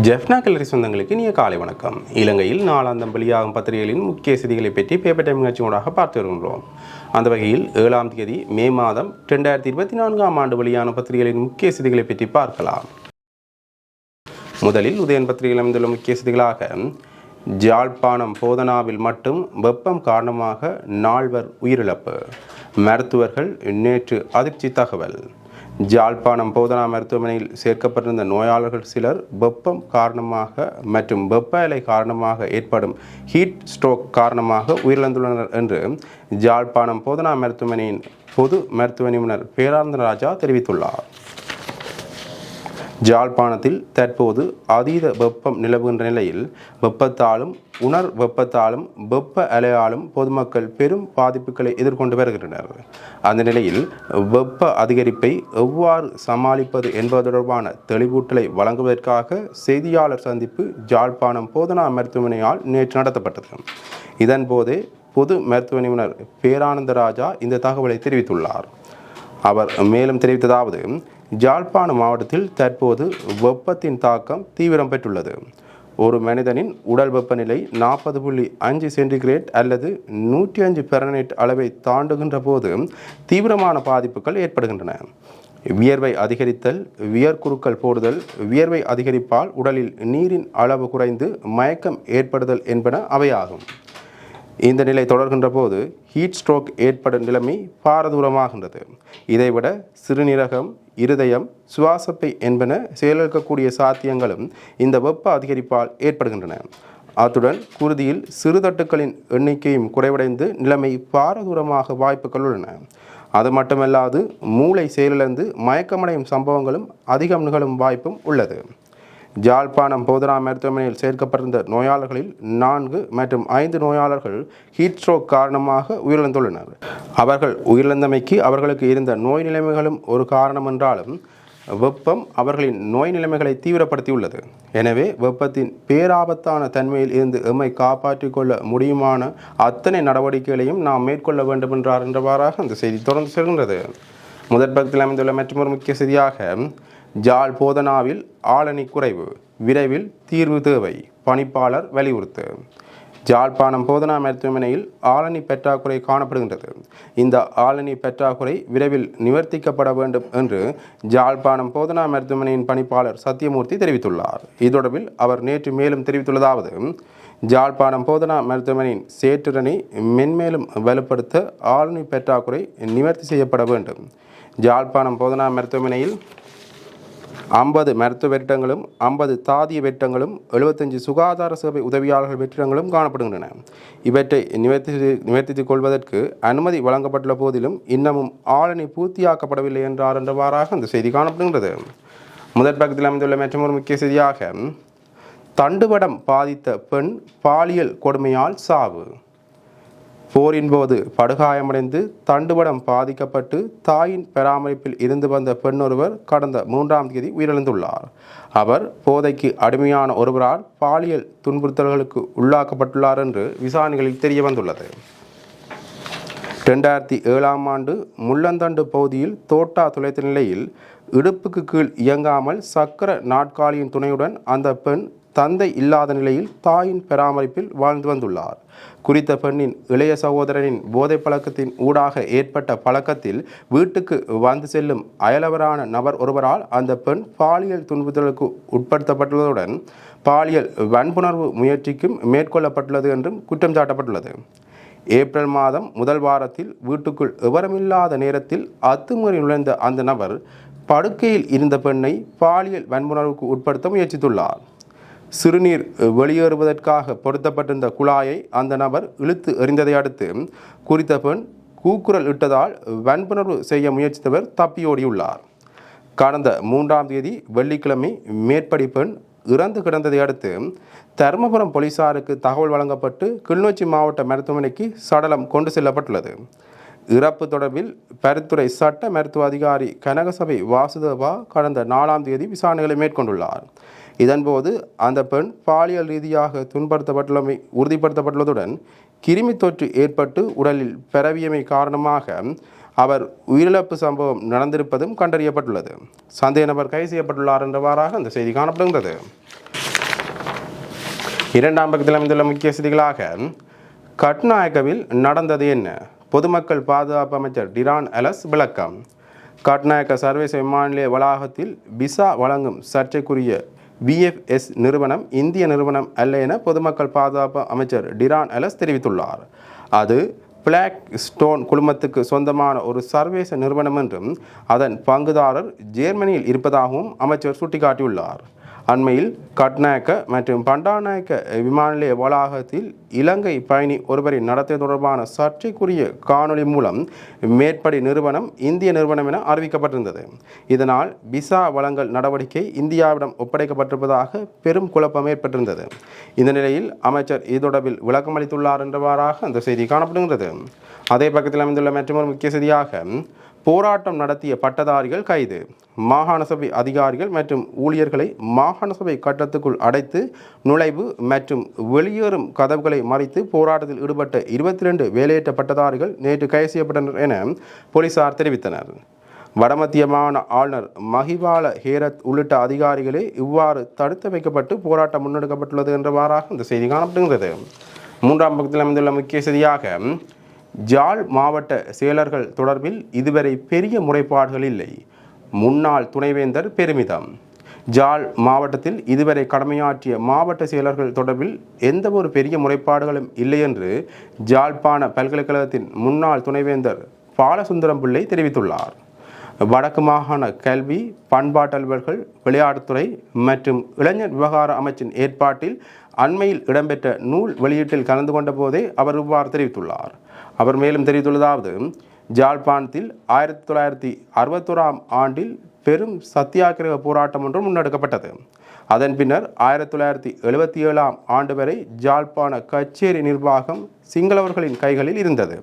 ஜெஃப்னா கல்லூரி சொந்தங்களுக்கு இனிய காலை வணக்கம். இலங்கையில் நாளாந்தம் வெளியாகும் பத்திரிகைகளின் முக்கிய செய்திகளை பற்றி பேப்பர் டைம் நிகழ்ச்சியோடாக பார்த்து வருகின்றோம். அந்த வகையில் 7ஆம் தேதி மே மாதம் 2024ஆம் ஆண்டு வெளியான பத்திரிகைகளின் முக்கிய செய்திகளை பற்றி பார்க்கலாம். முதலில் உதயன் பத்திரிகையில் அமைந்துள்ள முக்கிய செய்திகளாக, யாழ்ப்பாணம் போதனாவில் மட்டும் வெப்பம் காரணமாக 4 உயிரிழப்பு, மருத்துவர்கள் நேற்று அதிர்ச்சி தகவல். யாழ்ப்பாணம் போதனா மருத்துவமனையில் சேர்க்கப்பட்டிருந்த நோயாளர்கள் சிலர் வெப்பம் காரணமாக மற்றும் வெப்ப அலை காரணமாக ஏற்படும் ஹீட் ஸ்ட்ரோக் காரணமாக உயிரிழந்துள்ளனர் என்று யாழ்ப்பாணம் போதனா மருத்துவமனையின் பொது மருத்துவ நிபுணர் பேரானந்த ராஜா தெரிவித்துள்ளார். யாழ்ப்பாணத்தில் தற்போது அதீத வெப்பம் நிலவுகின்ற நிலையில் வெப்பத்தாலும் வெப்பத்தாலும் வெப்ப அலையாலும் பொதுமக்கள் பெரும் பாதிப்புகளை எதிர்கொண்டு வருகின்றனர். அந்த நிலையில் வெப்ப அதிகரிப்பை எவ்வாறு சமாளிப்பது என்பது தொடர்பான தெளிவூட்டலை வழங்குவதற்காக செய்தியாளர் சந்திப்பு யாழ்ப்பாணம் போதனா மருத்துவமனையால் நேற்று நடத்தப்பட்டது. இதன்போதே பொது மருத்துவ நிபுணர் பேரானந்த ராஜா இந்த தகவலை தெரிவித்துள்ளார். அவர் மேலும் தெரிவித்ததாவது, யாழ்ப்பாண மாவட்டத்தில் தற்போது வெப்பத்தின் தாக்கம் தீவிரம் பெற்றுள்ளது. ஒரு மனிதனின் உடல் வெப்பநிலை 40.5 சென்டிகிரேட் அல்லது 105 ஃபாரன்ஹீட் அளவை தாண்டுகின்ற போது தீவிரமான பாதிப்புகள் ஏற்படுகின்றன. வியர்வை அதிகரித்தல், வியர்க்குருக்கள் போடுதல், வியர்வை அதிகரிப்பால் உடலில் நீரின் அளவு குறைந்து மயக்கம் ஏற்படுதல் என்பன அவையாகும். இந்த நிலை தொடர்கின்ற போது ஹீட் ஸ்ட்ரோக் ஏற்படும் நிலைமை பாரதூரமாகின்றது. இதைவிட சிறுநீரகம், இருதயம், சுவாசப்பை என்பன செயலிழக்கக்கூடிய சாத்தியங்களும் இந்த வெப்ப அதிகரிப்பால் ஏற்படுகின்றன. அத்துடன் குருதியில் சிறுதட்டுக்களின் எண்ணிக்கையும் குறைவடைந்து நிலைமை பாரதூரமாக வாய்ப்புகள் உள்ளன. அது மட்டுமல்லாது மூளை செயலிழந்து மயக்கமடையும் சம்பவங்களும் அதிகம் நிகழும் வாய்ப்பும் உள்ளது. யாழ்ப்பாணம் போதனா மருத்துவமனையில் சேர்க்கப்பட்டிருந்த நோயாளர்களில் 4 மற்றும் 5 நோயாளர்கள் ஹீட் ஸ்ட்ரோக் காரணமாக உயிரிழந்துள்ளனர். அவர்கள் உயிரிழந்தமைக்கு அவர்களுக்கு இருந்த நோய் நிலைமைகளும் ஒரு காரணம் என்றாலும் வெப்பம் அவர்களின் நோய் நிலைமைகளை தீவிரப்படுத்தியுள்ளது. எனவே வெப்பத்தின் பேராபத்தான தன்மையில் இருந்து எம்மை காப்பாற்றிக் கொள்ள முடியுமான அத்தனை நடவடிக்கைகளையும் நாம் மேற்கொள்ள வேண்டும் என்றவாறாக அந்த செய்தி தொடர்ந்து செல்கின்றது. முதற் பக்கத்தில் அமைந்துள்ள மற்றொரு முக்கிய செய்தியாக, யாழ் போதனாவில் ஆளணி குறைவு, விரைவில் தீர்வு தேவை, பணிப்பாளர் வலியுறுத்து. யாழ்ப்பாணம் போதனா மருத்துவமனையில் ஆளணி பற்றாக்குறை காணப்படுகின்றது. இந்த ஆளணி பற்றாக்குறை விரைவில் நிவர்த்திக்கப்பட வேண்டும் என்று யாழ்ப்பாணம் போதனா மருத்துவமனையின் பணிப்பாளர் சத்தியமூர்த்தி தெரிவித்துள்ளார். இதொடர்பில் அவர் நேற்று மேலும் தெரிவித்துள்ளதாவது, யாழ்ப்பாணம் போதனா மருத்துவமனையின் சேற்றிறனை மென்மேலும் வலுப்படுத்த ஆளணி பற்றாக்குறை நிவர்த்தி செய்யப்பட வேண்டும். யாழ்ப்பாணம் போதனா மருத்துவமனையில் 50 மருத்துவ வெற்றிடங்களும் 50 தாதிய வெற்றிடங்களும் 75 சுகாதார சேவை உதவியாளர்கள் வெற்றிடங்களும் காணப்படுகின்றன. இவற்றை நிவர்த்தித்துக் கொள்வதற்கு அனுமதி வழங்கப்பட்டுள்ள போதிலும் இன்னமும் ஆளணி பூர்த்தியாக்கப்படவில்லை என்றவாறாக அந்த செய்தி காணப்படுகின்றது. முதற் பக்கத்தில் அமைந்துள்ள மற்றொரு முக்கிய செய்தியாக, தண்டுவடம் பாதித்த பெண் பாலியல் கொடுமையால் சாவு. போரின் போது படுகாயமடைந்து தண்டுவடம் பாதிக்கப்பட்டு தாயின் பராமரிப்பில் இருந்து வந்த பெண் ஒருவர் கடந்த 3ஆம் தேதி உயிரிழந்துள்ளார். அவர் போதைக்கு அடிமையான ஒருவரால் பாலியல் துன்புறுத்தல்களுக்கு உள்ளாக்கப்பட்டுள்ளார் என்று விசாரணைகளில் தெரிய வந்துள்ளது. 2007ஆம் ஆண்டு முள்ளந்தண்டு பகுதியில் தோட்டா துளைத்த நிலையில் இடுப்புக்கு கீழ் இயங்காமல் சக்கர நாட்காலியின் துணையுடன் அந்த பெண் தந்தை இல்லாத நிலையில் தாயின் பராமரிப்பில் வாழ்ந்து வந்துள்ளார். குறித்த பெண்ணின் இளைய சகோதரனின் போதை பழக்கத்தின் ஊடாக ஏற்பட்ட பழக்கத்தில் வீட்டுக்கு வந்து செல்லும் அயலவரான நபர் ஒருவரால் அந்த பெண் பாலியல் துன்புறுத்தலுக்கு உட்படுத்தப்பட்டுள்ளதுடன் பாலியல் வன்புணர்வு முயற்சிக்கும் மேற்கொள்ளப்பட்டுள்ளது என்றும் குற்றம் சாட்டப்பட்டுள்ளது. ஏப்ரல் மாதம் முதல் வாரத்தில் வீட்டுக்குள் விவரமில்லாத நேரத்தில் அத்துமீறி நுழைந்த அந்த நபர் படுக்கையில் இருந்த பெண்ணை பாலியல் வன்புணர்வுக்கு உட்படுத்த முயற்சித்துள்ளார். சிறுநீர் வெளியேறுவதற்காக பொருத்தப்பட்டிருந்த குழாயை அந்த நபர் இழுத்து எறிந்ததை அடுத்து குறித்த பெண் கூக்குரல் இட்டதால் வன்புணர்வு செய்ய முயற்சித்தவர் தப்பியோடியுள்ளார். கடந்த 3ஆம் தேதி வெள்ளிக்கிழமை மேற்படி பெண் இறந்து கிடந்ததை அடுத்து தருமபுரம் போலீசாருக்கு தகவல் வழங்கப்பட்டு கிளிநொச்சி மாவட்ட மருத்துவமனைக்கு சடலம் கொண்டு செல்லப்பட்டுள்ளது. இறப்பு தொடர்பில் பருத்துறை சட்ட மருத்துவ அதிகாரி கனகசபை வாசுதேவா கடந்த 4ஆம் தேதி விசாரணைகளை மேற்கொண்டுள்ளார். இதன்போது அந்த பெண் பாலியல் ரீதியாக துன்புறுத்தப்பட்டுள்ளமை உறுதிப்படுத்தப்பட்டுள்ளதுடன் கிருமி தொற்று ஏற்பட்டு உடலில் பரவியமை காரணமாக அவர் உயிரிழப்பு சம்பவம் நடந்திருப்பதும் கண்டறியப்பட்டுள்ளது. சந்தேக நபர் கைது செய்யப்பட்டுள்ளார் என்றவாறாக அந்த செய்தி காணப்படுகின்றது. இரண்டாம் பக்கத்தில் அமைந்துள்ள முக்கிய செய்திகளாக கட்நாயக்கவில் நடந்தது என்ன? பொதுமக்கள் பாதுகாப்பு அமைச்சர் டிரான் அலஸ் விளக்கம். கட்நாயக்க சர்வதேச விமான நிலைய வளாகத்தில் விசா வழங்கும் சர்ச்சைக்குரிய VFS நிறுவனம் இந்திய நிறுவனம் அல்ல என பொதுமக்கள் பாதுகாப்பு அமைச்சர் டிரான் அலஸ் தெரிவித்துள்ளார். அது பிளாக் ஸ்டோன் குழுமத்துக்கு சொந்தமான ஒரு சர்வதேச நிறுவனம் என்றும் அதன் பங்குதாரர் ஜெர்மனியில் இருப்பதாகவும் அமைச்சர் சுட்டிக்காட்டியுள்ளார். அண்மையில் கட்நாயக்க மற்றும் பண்டாநாயக்க விமான நிலைய வளாகத்தில் இலங்கை பயணி ஒருவரை நடத்திய தொடர்பான சர்ச்சைக்குரிய காணொலி மூலம் மேற்படி நிறுவனம் இந்திய நிறுவனம் என அறிவிக்கப்பட்டிருந்தது. இதனால் விசா வழங்கல் நடவடிக்கை இந்தியாவிடம் ஒப்படைக்கப்பட்டிருப்பதாக பெரும் குழப்பம் ஏற்பட்டிருந்தது. இந்த நிலையில் அமைச்சர் இது தொடர்பில் விளக்கம் அளித்துள்ளார் என்றவாறாக அந்த செய்தி காணப்படுகிறது. அதே பக்கத்தில் அமைந்துள்ள மற்றொரு முக்கிய செய்தியாக போராட்டம் நடத்திய பட்டதாரிகள் கைது. மாகாண சபை அதிகாரிகள் மற்றும் ஊழியர்களை மாகாண சபை கட்டத்துக்குள் அடைத்து நுழைவு மற்றும் வெளியேறும் கதவுகளை மறைத்து போராட்டத்தில் ஈடுபட்ட 22 வேலையற்ற பட்டதாரிகள் நேற்று கைது செய்யப்பட்டனர் என போலீசார் தெரிவித்தனர். வடமத்திய மாகாண ஆளுநர் மஹிபால ஹேரத் உள்ளிட்ட அதிகாரிகளே இவ்வாறு தடுத்து வைக்கப்பட்டு போராட்டம் முன்னெடுக்கப்பட்டுள்ளது என்றவாறாக இந்த செய்தி காணப்படுகிறது. மூன்றாம் பக்கத்தில் அமைந்துள்ள முக்கிய செய்தியாக ஜாழ் மாவட்ட செயலர்கள் தொடர்பில் இதுவரை பெரிய முறைப்பாடுகள் இல்லை. முன்னாள் துணைவேந்தர் பெருமிதம். ஜாழ் மாவட்டத்தில் இதுவரை கடமையாற்றிய மாவட்ட செயலர்கள் தொடர்பில் எந்த ஒரு பெரிய முறைப்பாடுகளும் இல்லை என்று ஜாழ்ப்பாண பல்கலைக்கழகத்தின் முன்னாள் துணைவேந்தர் பாலசுந்தரம் பிள்ளை தெரிவித்துள்ளார். வடக்கு மாகாண கல்வி பண்பாட்டு அலுவலர்கள் விளையாட்டுத்துறை மற்றும் இளைஞர் விவகார அமைச்சின் ஏற்பாட்டில் அண்மையில் இடம்பெற்ற நூல் வெளியீட்டில் கலந்து கொண்ட போதே அவர் இவ்வாறு தெரிவித்துள்ளார். அவர் மேலும் தெரிவித்துள்ளதாவது, ஜாழ்ப்பாணத்தில் 1961 ஆண்டில் பெரும் சத்தியாகிரக போராட்டம் ஒன்று முன்னெடுக்கப்பட்டது. அதன் பின்னர் 1977 ஆண்டு வரை ஜாழ்ப்பாண கச்சேரி நிர்வாகம் சிங்களவர்களின் கைகளில் இருந்தது.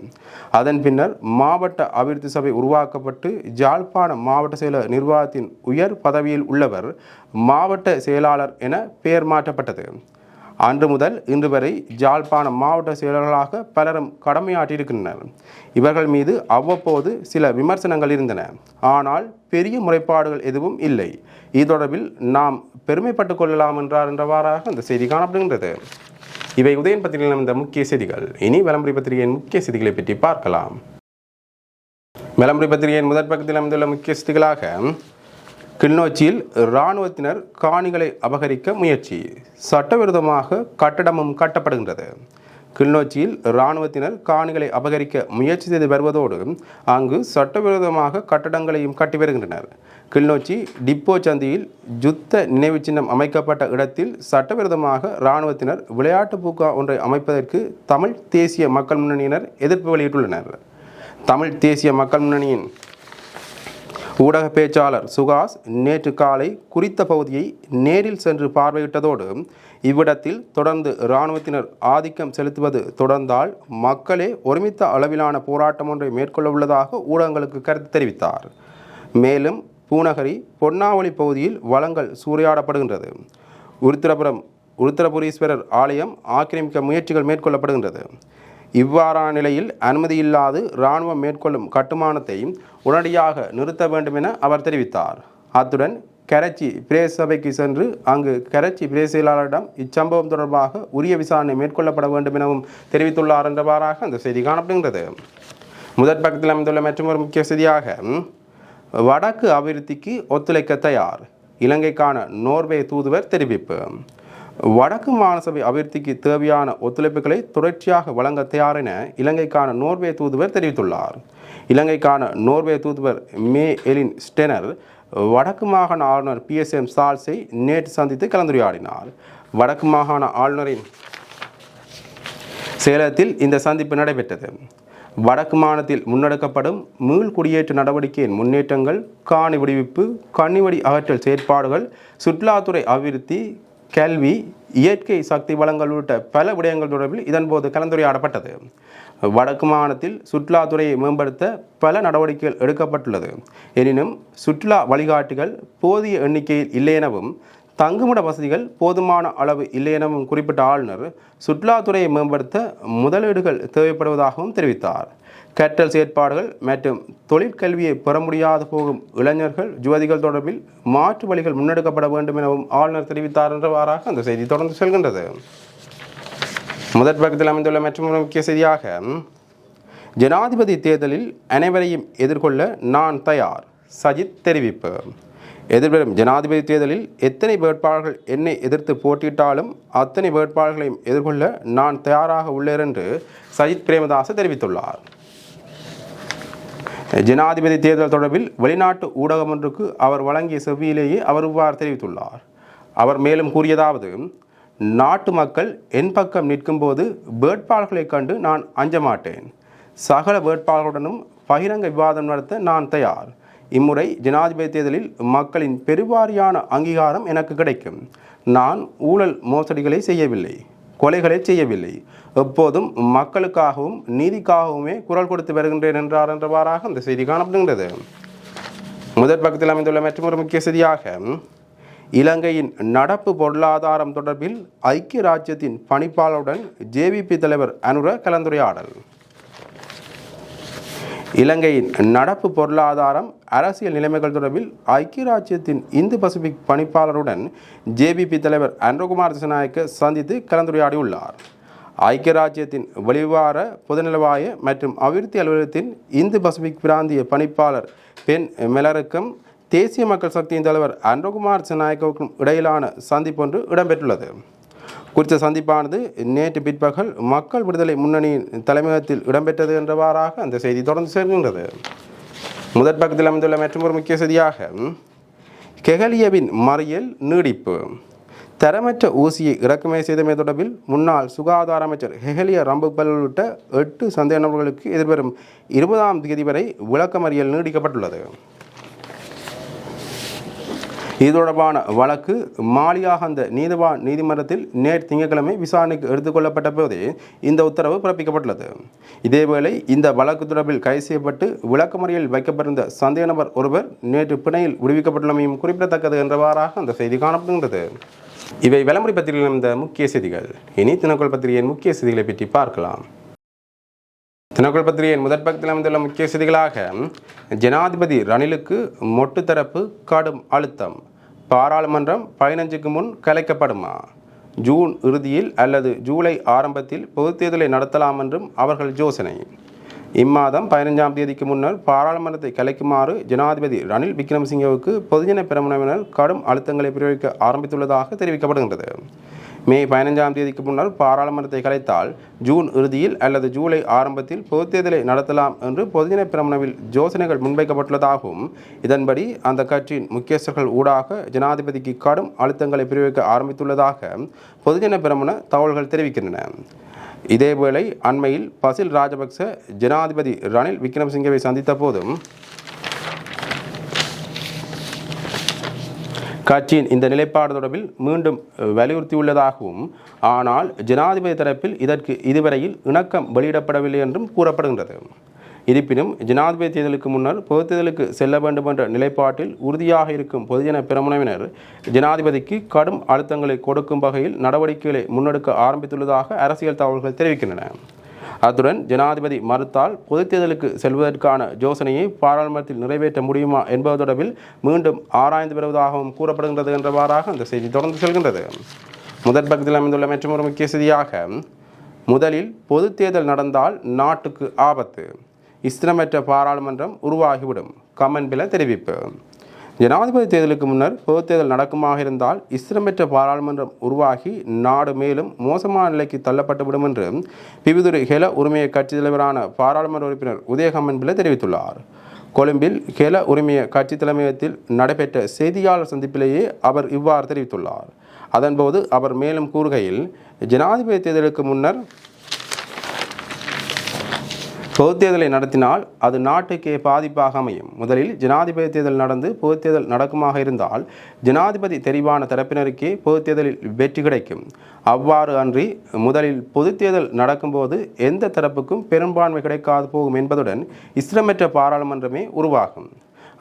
அதன் பின்னர் மாவட்ட அபிவிருத்தி சபை உருவாக்கப்பட்டு ஜாழ்ப்பாண மாவட்ட செயலர் நிர்வாகத்தின் உயர் பதவியில் உள்ளவர் மாவட்ட செயலாளர் என பெயர் மாற்றப்பட்டது. அன்று முதல் இன்று வரை ஜாழ்ப்பாண மாவட்ட செயலர்களாக பலரும் கடமையாற்றியிருக்கின்றனர். இவர்கள் மீது அவ்வப்போது சில விமர்சனங்கள் இருந்தன. ஆனால் பெரிய முறைப்பாடுகள் எதுவும் இல்லை. இது தொடர்பில் நாம் பெருமைப்பட்டுக் கொள்ளலாம் என்றவாறாக அந்த செய்தி காணப்படுகின்றது. இவை உதயன் பத்திரிகையில் அமைந்த முக்கிய செய்திகள். இனி விளம்பரி பத்திரிகையின் முக்கிய செய்திகளை பற்றி பார்க்கலாம். விளம்பரி பத்திரிகையின் முதல் பக்கத்தில் அமைந்துள்ள முக்கிய செய்திகளாக கிளிநொச்சியில் இராணுவத்தினர் காணிகளை அபகரிக்க முயற்சி. சட்டவிரோதமாக கட்டடமும் கட்டப்படுகின்றது. கிளிநொச்சியில் இராணுவத்தினர் காணிகளை அபகரிக்க முயற்சி செய்து வருவதோடு அங்கு சட்டவிரோதமாக கட்டடங்களையும் கட்டி வருகின்றனர். கிளிநொச்சி டிப்போ சந்தியில் யுத்த நினைவு சின்னம் அமைக்கப்பட்ட இடத்தில் சட்டவிரோதமாக இராணுவத்தினர் விளையாட்டு பூங்கா ஒன்றை அமைப்பதற்கு தமிழ் தேசிய மக்கள் முன்னணியினர் எதிர்ப்பு வெளியிட்டுள்ளனர். தமிழ் தேசிய மக்கள் முன்னணியின் ஊடக பேச்சாளர் சுகாஸ் நேற்று காலை குறித்த பகுதியை நேரில் சென்று பார்வையிட்டதோடு இவ்விடத்தில் தொடர்ந்து இராணுவத்தினர் ஆதிக்கம் செலுத்துவது தொடர்ந்தால் மக்களே ஒருமித்த அளவிலான போராட்டம் ஒன்றை மேற்கொள்ள உள்ளதாக ஊடகங்களுக்கு கருத்து தெரிவித்தார். மேலும் பூநகரி பொன்னாவளி பகுதியில் வளங்கள் சூறையாடப்படுகின்றது. உருத்திரபுரீஸ்வரர் ஆலயம் ஆக்கிரமிக்க முயற்சிகள் மேற்கொள்ளப்படுகின்றது. இவ்வாறான நிலையில் அனுமதியில்லாது இராணுவம் மேற்கொள்ளும் கட்டுமானத்தை உடனடியாக நிறுத்த வேண்டும் என அவர் தெரிவித்தார். அத்துடன் கரச்சி பிரதேச சபைக்கு சென்று அங்கு கரச்சி பிரதேச செயலாளரிடம் இச்சம்பவம் தொடர்பாக உரிய விசாரணை மேற்கொள்ளப்பட வேண்டும் எனவும் தெரிவித்துள்ளார் என்றவாறாக அந்த செய்தி காணப்படுகின்றது. முதற் பக்கத்தில் அமைந்துள்ள மற்றொரு முக்கிய செய்தியாக வடக்கு அபிவிருத்திக்கு ஒத்துழைக்க தயார். இலங்கைக்கான நோர்வே தூதுவர் தெரிவிப்பு. வடக்கு மாகாணசபை அபிவிருத்திக்கு தேவையான ஒத்துழைப்புகளை தொடர்ச்சியாக வழங்க தயார் என இலங்கைக்கான நோர்வே தூதுவர் தெரிவித்துள்ளார். இலங்கைக்கான நோர்வே தூதுவர் மே எலின் ஸ்டெனர் வடக்கு மாகாண ஆளுநர் PSM சால்ஸை நேற்று சந்தித்து கலந்துரையாடினார். வடக்கு மாகாண ஆளுநரின் செயலகத்தில் இந்த சந்திப்பு நடைபெற்றது. வடக்கு மாகாணத்தில் முன்னெடுக்கப்படும் மீள் குடியேற்ற நடவடிக்கையின் முன்னேற்றங்கள், காணி விடுவிப்பு, கன்னிவடி அகற்றல் செயற்பாடுகள், சுற்றுலாத்துறை அபிவிருத்தி, கல்வி, இயற்கை சக்தி வளங்கள் உள்ளிட்ட பல விடயங்கள் தொடர்பில் இதன்போது கலந்துரையாடப்பட்டது. வடக்கு மாகாணத்தில் சுற்றுலாத்துறையை மேம்படுத்த பல நடவடிக்கைகள் எடுக்கப்பட்டுள்ளது. எனினும் சுற்றுலா வழிகாட்டிகள் போதிய எண்ணிக்கையில் இல்லை எனவும் தங்குமிட வசதிகள் போதுமான அளவு இல்லை எனவும் குறிப்பிட்ட ஆளுநர் சுற்றுலாத்துறையை மேம்படுத்த முதலீடுகள் தேவைப்படுவதாகவும் தெரிவித்தார். கற்றல் செயற்பாடுகள் மற்றும் தொழிற்கல்வியை பெற முடியாது போகும் இளைஞர்கள் யுவதிகள் தொடர்பில் மாற்று வழிகள் முன்னெடுக்கப்பட வேண்டும் எனவும் ஆளுநர் தெரிவித்தார் என்றவாறாக அந்த செய்தி தொடர்ந்து செல்கின்றது. முதற் பக்கத்தில் அமைந்துள்ள மற்றொரு முக்கிய செய்தியாக, ஜனாதிபதி தேர்தலில் அனைவரையும் எதிர்கொள்ள நான் தயார், சஜித் தெரிவிப்பு. எதிர்வரும் ஜனாதிபதி தேர்தலில் எத்தனை வேட்பாளர்கள் என்னை எதிர்த்து போட்டியிட்டாலும் அத்தனை வேட்பாளர்களையும் எதிர்கொள்ள நான் தயாராக உள்ளேன் என்று சஜித் பிரேமதாச தெரிவித்துள்ளார். ஜனாதிபதி தேர்தல் தொடர்பில் வெளிநாட்டு ஊடகம் ஒன்றுக்கு அவர் வழங்கிய செவ்வியிலேயே அவர் இவ்வாறு தெரிவித்துள்ளார். அவர் மேலும் கூறியதாவது, நாட்டு மக்கள் என் பக்கம் நிற்கும் போது வேட்பாளர்களை கண்டு நான் அஞ்ச மாட்டேன். சகல வேட்பாளர்களுடனும் பகிரங்க விவாதம் நடத்த நான் தயார். இம்முறை ஜனாதிபதி தேர்தலில் மக்களின் பெருவாரியான அங்கீகாரம் எனக்கு கிடைக்கும். நான் ஊழல் மோசடிகளை செய்யவில்லை, கொலைகளை செய்யவில்லை. எப்போதும் மக்களுக்காகவும் நீதிக்காகவுமே குரல் கொடுத்து வருகின்றேன் என்றார் என்றவாறாக அந்த செய்தி காணப்படுகின்றது. முதற் பக்கத்தில் அமைந்துள்ள மற்றொரு முக்கிய செய்தியாக, இலங்கையின் நடப்பு பொருளாதாரம் தொடர்பில் ஐக்கிய ராஜ்யத்தின் பணிப்பாளருடன் ஜேவிபி தலைவர் அனுர கலந்துரையாடல். இலங்கையின் நடப்பு பொருளாதாரம் அரசியல் நிலைமைகள் தொடர்பில் ஐக்கிய ராஜ்யத்தின் இந்து பசிபிக் பணிப்பாளருடன் ஜேபிபி தலைவர் அனுரகுமார் திசாநாயக்க சந்தித்து கலந்துரையாடியுள்ளார். ஐக்கிய ராஜ்யத்தின் வெளிவார பொதுநலவாய மற்றும் அபிவிருத்தி அலுவலகத்தின் இந்து பசிபிக் பிராந்திய பணிப்பாளர் பென் மெலருக்கும் தேசிய மக்கள் சக்தியின் தலைவர் அனுரகுமார் திசாநாயக்கவுக்கும் இடையிலான சந்திப்பொன்று இடம்பெற்றுள்ளது. குறித்த சந்திப்பானது நேற்று பிற்பகல் மக்கள் விடுதலை முன்னணியின் தலைமையகத்தில் இடம்பெற்றது என்றவாறாக அந்த செய்தி தொடர்ந்து சேர்கின்றது. முதற் பக்கத்தில் அமைந்துள்ள மற்றொரு முக்கிய செய்தியாக, கெஹலியவின் மறியல் நீடிப்பு. தரமற்ற ஊசியை இறக்குமதி செய்தமை தொடர்பில் முன்னாள் சுகாதார அமைச்சர் கெஹலிய ரம்புக்பல் உள்ளிட்ட 8 சந்தேக நபர்களுக்கு எதிர்வரும் 20ஆம் தேதி வரை விளக்கமறியல் நீடிக்கப்பட்டுள்ளது. இது தொடர்பான வழக்கு மாலியாகந்த நீதிவான் நீதிமன்றத்தில் நேற்று திங்கட்கிழமை விசாரணைக்கு எடுத்துக்கொள்ளப்பட்ட போதே இந்த உத்தரவு பிறப்பிக்கப்பட்டுள்ளது. இதேவேளை இந்த வழக்கு தொடர்பில் கைது செய்யப்பட்டு விளக்கமறியலில் வைக்கப்பட்டிருந்த சந்தேக நபர் ஒருவர் நேற்று பிணையில் விடுவிக்கப்பட்டுள்ளமையும் குறிப்பிடத்தக்கது என்றவாறாக அந்த செய்தி காணப்படுகின்றது. இவை விளம்பர பத்திரிகையில் இந்த முக்கிய செய்திகள். இனி தினக்குரல் பத்திரிகையின் முக்கிய செய்திகளை பற்றி பார்க்கலாம். தினக்குரல் பத்திரிகையின் முதற் பக்கத்தில் அமைந்துள்ள முக்கிய செய்திகளாக, ஜனாதிபதி ரணிலுக்கு மொட்டு தரப்பு கடும் அழுத்தம். பாராளுமன்றம் 15க்கு முன் கலைக்கப்படுமா? ஜூன் இறுதியில் அல்லது ஜூலை ஆரம்பத்தில் பொதுத் தேர்தலை நடத்தலாம் என்றும் அவர்கள் யோசனை. இம்மாதம் 15ஆம் தேதிக்கு முன்னர் பாராளுமன்றத்தை கலைக்குமாறு ஜனாதிபதி ரணில் விக்ரமசிங்கவுக்கு பொதுஜன பெரமுனவினர் கடும் அழுத்தங்களை பிரயோகிக்க ஆரம்பித்துள்ளதாக தெரிவிக்கப்படுகின்றது. மே 15ஆம் தேதிக்கு முன்னர் பாராளுமன்றத்தை கலைத்தால் ஜூன் இறுதியில் அல்லது ஜூலை ஆரம்பத்தில் பொதுத் தேர்தலை நடத்தலாம் என்று பொதுஜன பெரமுனவில் யோசனைகள் முன்வைக்கப்பட்டுள்ளதாகவும், இதன்படி அந்த கட்சியின் முக்கியஸ்தர்கள் ஊடாக ஜனாதிபதிக்கு கடும் அழுத்தங்களை பிரயோகிக்க ஆரம்பித்துள்ளதாக பொதுஜன பெரமுன தகவல்கள் தெரிவிக்கின்றன. இதேவேளை அண்மையில் பசில் ராஜபக்ச ஜனாதிபதி ரணில் விக்ரமசிங்கவை சந்தித்த போதும் கட்சியின் இந்த நிலைப்பாடு தொடர்பில் மீண்டும் வலியுறுத்தியுள்ளதாகவும், ஆனால் ஜனாதிபதி தரப்பில் இதற்கு இதுவரையில் இணக்கம் வெளியிடப்படவில்லை என்றும் கூறப்படுகின்றது. இருப்பினும் ஜனாதிபதி தேர்தலுக்கு முன்னர் பொதுத் தேர்தலுக்கு செல்ல வேண்டும் என்ற நிலைப்பாட்டில் உறுதியாக இருக்கும் பொதுஜன பெரமுனவினர் ஜனாதிபதிக்கு கடும் அழுத்தங்களை கொடுக்கும் வகையில் நடவடிக்கைகளை முன்னெடுக்க ஆரம்பித்துள்ளதாக அரசியல் தகவல்கள் தெரிவிக்கின்றன. அத்துடன் ஜனாதிபதி மறுத்தால் பொதுத் தேர்தலுக்கு செல்வதற்கான யோசனையை பாராளுமன்றத்தில் நிறைவேற்ற முடியுமா என்பது தொடர்பில் மீண்டும் ஆராய்ந்து வருவதாகவும் கூறப்படுகின்றது என்றவாறாக அந்த செய்தி தொடர்ந்து செல்கின்றது. முதற் பக்கத்தில் அமைந்துள்ள மற்றொரு முக்கிய செய்தியாக, முதலில் பொதுத் தேர்தல் நடந்தால் நாட்டுக்கு ஆபத்து. ஸ்திரமற்ற பாராளுமன்றம் உருவாகிவிடும். கமன்பில தெரிவிப்பு. ஜனாதிபதி தேர்தலுக்கு முன்னர் பொதுத் தேர்தல் நடக்குமாக இருந்தால் ஸ்திரமற்ற பாராளுமன்றம் உருவாகி நாடு மேலும் மோசமான நிலைக்கு தள்ளப்பட்டுவிடும் என்று பிவிதுரை ஹெல உரிமைய கட்சி தலைவரான பாராளுமன்ற உறுப்பினர் உதயகமன்பில தெரிவித்துள்ளார். கொழும்பில் ஹெல உரிமைய கட்சி தலைமையகத்தில் நடைபெற்ற செய்தியாளர் சந்திப்பிலேயே அவர் இவ்வாறு தெரிவித்துள்ளார். அதன்போது அவர் மேலும் கூறுகையில், ஜனாதிபதி தேர்தலுக்கு முன்னர் பொதுத் தேர்தலை நடத்தினால் அது நாட்டுக்கே பாதிப்பாக அமையும். முதலில் ஜனாதிபதி தேர்தல் நடந்து பொதுத் தேர்தல் நடக்குமாக இருந்தால் ஜனாதிபதி தெரிவான தரப்பினருக்கே பொதுத் தேர்தலில் வெற்றி கிடைக்கும். அவ்வாறு அன்றி முதலில் பொதுத் தேர்தல் நடக்கும்போது எந்த தரப்புக்கும் பெரும்பான்மை கிடைக்காது போகும் என்பதுடன் ஸ்திரமற்ற பாராளுமன்றமே உருவாகும்.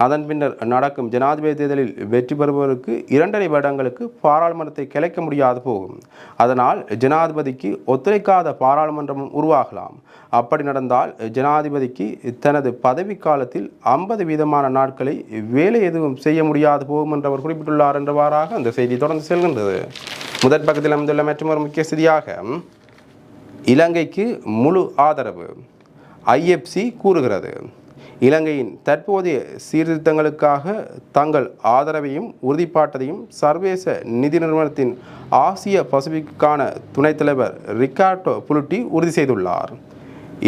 அதன் பின்னர் நடக்கும் ஜனாதிபதி தேர்தலில் வெற்றி பெறுபவருக்கு 2.5 வருடங்களுக்கு பாராளுமன்றத்தை கலைக்க முடியாது போகும். அதனால் ஜனாதிபதிக்கு ஒத்துழைக்காத பாராளுமன்றமும் உருவாகலாம். அப்படி நடந்தால் ஜனாதிபதிக்கு தனது பதவி காலத்தில் 50% நாட்களை வேலை எதுவும் செய்ய முடியாது போகும் என்று அவர் குறிப்பிட்டுள்ளார் என்றவாறாக அந்த செய்தி தொடர்ந்து செல்கின்றது. முதற் பக்கத்தில் அமைந்துள்ள மற்றொரு முக்கிய செய்தியாக, இலங்கைக்கு முழு ஆதரவு ஐஎஃப்சி கூறுகிறது. இலங்கையின் தற்போதைய சீர்திருத்தங்களுக்காக தங்கள் ஆதரவையும் உறுதிப்பாட்டையும் சர்வதேச நிதி நிறுவனத்தின் ஆசிய பசிபிக்கான துணைத் தலைவர் ரிக்கார்டோ புலுட்டி உறுதி செய்துள்ளார்.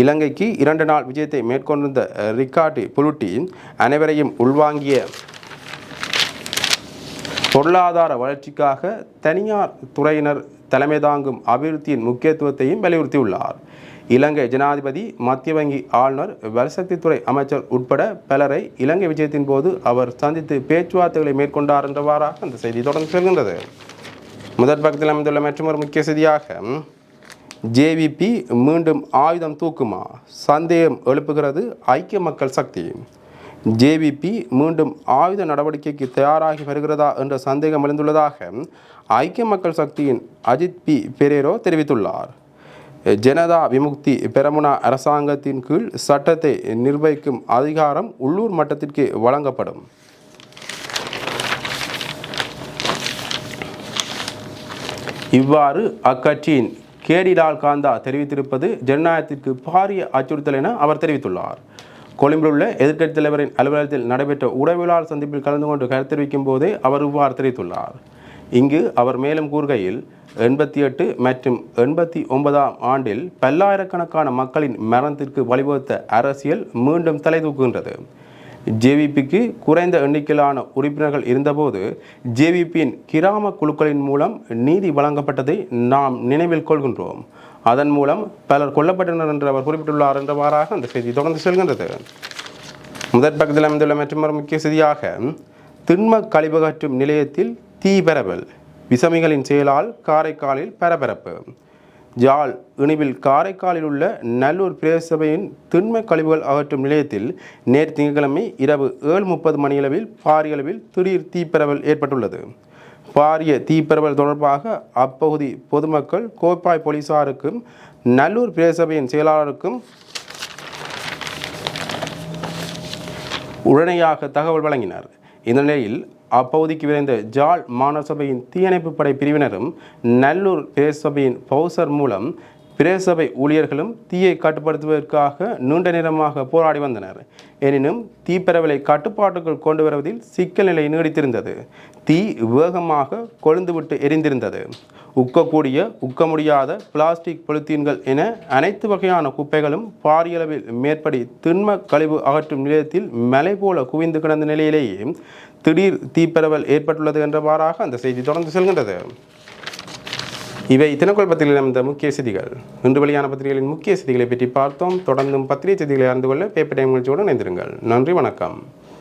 இலங்கைக்கு 2 நாள் விஜயத்தை மேற்கொண்டிருந்த ரிக்கார்டி புலுட்டி அனைவரையும் உள்வாங்கிய பொருளாதார வளர்ச்சிக்காக தனியார் துறையினர் தலைமை தாங்கும் அபிவிருத்தியின் முக்கியத்துவத்தையும் வலியுறுத்தியுள்ளார். இலங்கை ஜனாதிபதி, மத்திய வங்கி ஆளுநர், வலுசக்தித்துறை அமைச்சர் உட்பட பலரை இலங்கை விஜயத்தின் போது அவர் சந்தித்து பேச்சுவார்த்தைகளை மேற்கொண்டார் என்றவாறாக அந்த செய்தி தொடர்ந்து செல்கின்றது. முதற் பக்கத்தில் அமைந்துள்ள மற்றொரு முக்கிய செய்தியாக ஜேவிபி மீண்டும் ஆயுதம் தூக்குமா சந்தேகம் எழுப்புகிறது ஐக்கிய மக்கள் சக்தி. ஜேவிபி மீண்டும் ஆயுத நடவடிக்கைக்கு தயாராகி வருகிறதா என்ற சந்தேகம் எழுந்துள்ளதாக ஐக்கிய மக்கள் சக்தியின் அஜித் பி பெரேரோ தெரிவித்துள்ளார். ஜனதா விமுக்தி பெரமுனா அரசாங்கத்தின் கீழ் சட்டத்தை நிர்வகிக்கும் அதிகாரம் உள்ளூர் மட்டத்திற்கு வழங்கப்படும். இவ்வாறு அக்கட்சியின் கேடி லால் காந்தா தெரிவித்திருப்பது ஜனநாயகத்திற்கு பாரிய அச்சுறுத்தல் என அவர் தெரிவித்துள்ளார். கொழும்பில் உள்ள எதிர்க்கட்சித் தலைவரின் அலுவலகத்தில் நடைபெற்ற ஊடகவியலாளர் சந்திப்பில் கலந்து கொண்டு கருத்து தெரிவிக்கும் போதே அவர் இவ்வாறு தெரிவித்துள்ளார். இங்கு அவர் மேலும் கூறுகையில் 88 மற்றும் 89ஆம் ஆண்டில் பல்லாயிரக்கணக்கான மக்களின் மரணத்திற்கு வழிவகுத்த அரசியல் மீண்டும் தலை தூக்குகின்றது. ஜேவிபிக்கு குறைந்த எண்ணிக்கையிலான உறுப்பினர்கள் இருந்தபோது ஜேவிபியின் கிராம குழுக்களின் மூலம் நீதி வழங்கப்பட்டதை நாம் நினைவில் கொள்கின்றோம். அதன் மூலம் பலர் கொல்லப்பட்டனர் என்று அவர் குறிப்பிட்டுள்ளார் என்றவாறாக அந்த செய்தி தொடர்ந்து செல்கின்றது. முதற் பக்கத்தில் அமைந்துள்ள மற்றொரு முக்கிய செய்தியாக திண்ம கழிவகற்றும் நிலையத்தில் தீ பரவல், விசமிகளின் செயலால் காரைக்காலில் பரபரப்பு. யாழ் இணைவில் காரைக்காலில் உள்ள நல்லூர் பிரதேச சபையின் திண்ம கழிவுகள் அகற்றும் நிலையத்தில் நேற்று திங்கட்கிழமை இரவு 7:30 மணியளவில் பாரிய அளவில் திடீர் தீப்பரவல் ஏற்பட்டுள்ளது. பாரிய தீப்பரவல் தொடர்பாக அப்பகுதி பொதுமக்கள் கோப்பாய் போலீசாருக்கும் நல்லூர் பிரதேச சபையின் செயலாளருக்கும் உடனடியாக தகவல் வழங்கினார். இந்த நிலையில் அப்பகுதிக்கு விரைந்த ஜாழ் மாநகர சபையின் தீயணைப்பு படை பிரிவினரும் நல்லூர் பிரதேச சபையின் பவுசர் மூலம் பிரதேச சபை ஊழியர்களும் தீயை கட்டுப்படுத்துவதற்காக நீண்ட நேரமாக போராடி வந்தனர். எனினும் தீப்பரவலை கட்டுப்பாட்டுக்குள் கொண்டு வருவதில் சிக்கல் நிலை நீடித்திருந்தது. தீ வேகமாக கொழுந்துவிட்டு எரிந்திருந்தது. உக்கக்கூடிய உக்க முடியாத பிளாஸ்டிக் பொலித்தீன்கள் என அனைத்து வகையான குப்பைகளும் பாரியளவில் மேற்படி திண்ம கழிவு அகற்றும் நிலையத்தில் மலை போல குவிந்து கிடந்த நிலையிலேயே திடீர் தீப்பரவல் ஏற்பட்டுள்ளது என்றவாறாக அந்த செய்தி தொடர்ந்து செல்கின்றது. இவை தினக்குள் பத்திரிகையில் அமைந்த முக்கிய செய்திகள். இன்று வெளியான பத்திரிகைகளின் முக்கிய செய்திகளை பற்றி பார்த்தோம். தொடர்ந்தும் பத்திரிகை செய்திகளை அறிந்து கொள்ள பேப்பர் டைம் நிகழ்ச்சியுடன் இணைந்திருங்கள். நன்றி, வணக்கம்.